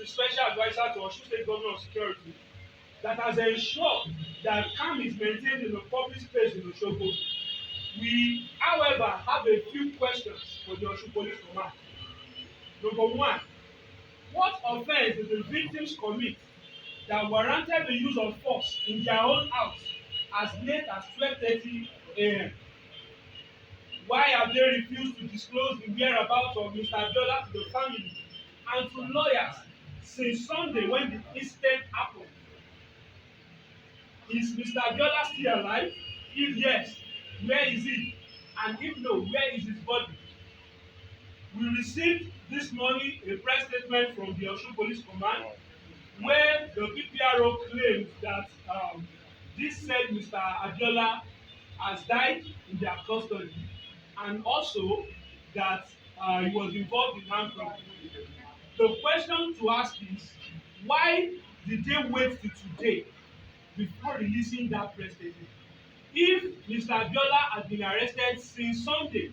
special adviser to Osun State Governor of Security that has ensured that calm is maintained in the public space in Osogbo. We, however, have a few questions for the Osun Police Command. Number one, what offence did the victims commit that warranted the use of force in their own house as late as 12:30 a.m.? Why have they refused to disclose the whereabouts of Mr. Abiola to the family and to lawyers since Sunday when the incident happened? Is Mr. Abiola still alive? If yes, where is he? And if no, where is his body? We received this morning a press statement from the Osun Police Command where the PPRO claimed that this said Mr. Abiola has died in their custody and also that he was involved in armed robbery. The question to ask is, why did they wait till today before releasing that press statement? If Mr. Abiola had been arrested since Sunday,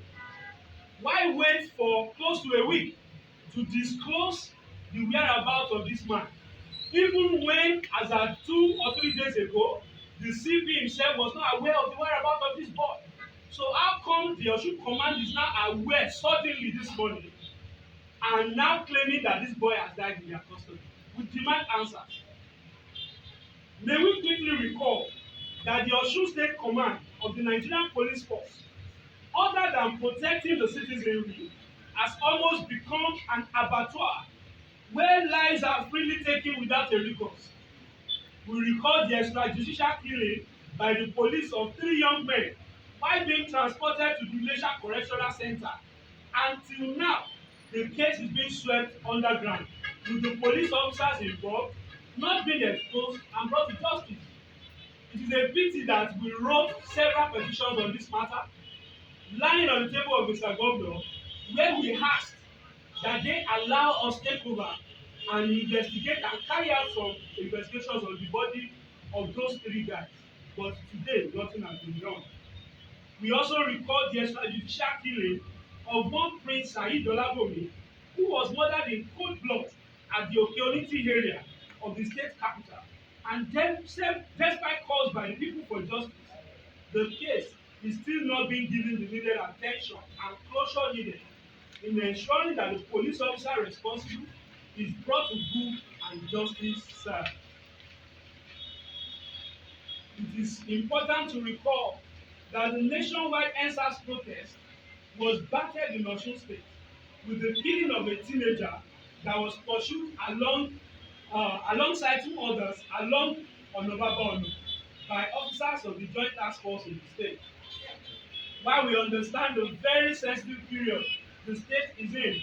why wait for close to a week to disclose the whereabouts of this man? Even when, as at 2 or 3 days ago, the CP himself was not aware of the whereabouts of this boy. So how come the Osun Command is now aware suddenly this morning and now claiming that this boy has died in their custody? We demand answers. May we quickly recall that the Osun State Command of the Nigerian Police Force, other than protecting the citizenry, has almost become an abattoir where lives are freely taken without a recourse. We recall the extra-judicial killing by the police of 3 young men while being transported to the Ilesha Correctional Center. Until now, the case is being swept underground, with the police officers involved not being exposed and brought to justice. It is a pity that we wrote several petitions on this matter, lying on the table of Mr. Governor, where we asked that they allow us take over and investigate and carry out some investigations on the body of those 3 guys. But today, nothing has been done. We also recall the extrajudicial killing of one Prince Saheed Olabomi, who was murdered in cold blood at the Okeoliti area of the state capital. And then, despite calls by the people for justice, the case is still not being given the needed attention and closure needed in ensuring that the police officer responsible is brought to book and justice served. It is important to recall that the nationwide EndSARS protest was battered in Osun State with the killing of a teenager that was pursued alongside 2 others along Onobaba by officers of the Joint Task Force in the state. While we understand the very sensitive period the state is in,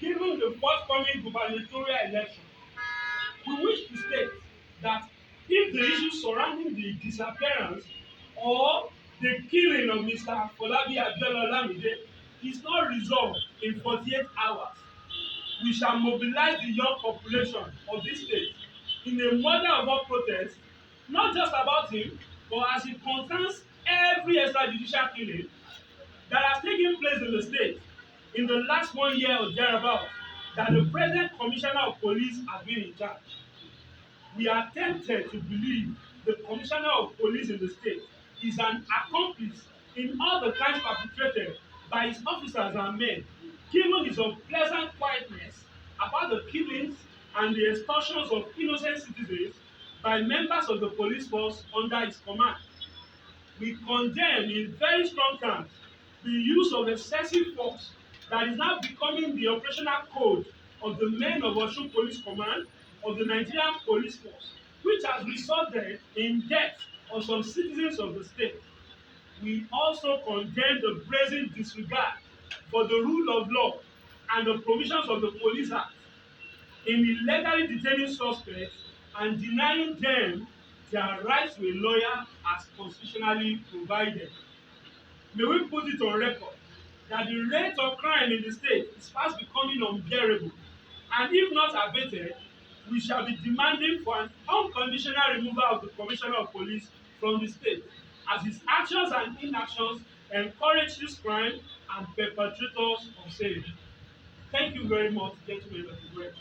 given the forthcoming gubernatorial election, we wish to state that if the issues surrounding the disappearance or the killing of Mr. Afolabi Abiola is not resolved in 48 hours, we shall mobilize the young population of this state in a mother of all protest, not just about him, but as it concerns every extrajudicial killing that has taken place in the state in the last 1 year or thereabout, that the present commissioner of police has been in charge. We are tempted to believe the commissioner of police in the state is an accomplice in all the crimes perpetrated by his officers and men, given his unpleasant quietness about the killings and the extortions of innocent citizens by members of the police force under his command. We condemn in very strong terms the use of excessive force that is now becoming the operational code of the men of Osun Police Command of the Nigerian Police Force, which has resulted in death of some citizens of the state. We also condemn the brazen disregard for the rule of law and the provisions of the Police Act in illegally detaining suspects and denying them their right to a lawyer as constitutionally provided. May we put it on record that the rate of crime in the state is fast becoming unbearable, and if not abated, we shall be demanding for an unconditional removal of the Commissioner of Police from the state, as his actions and inactions encourage this crime and perpetrators of same. Thank you very much, gentlemen of the press.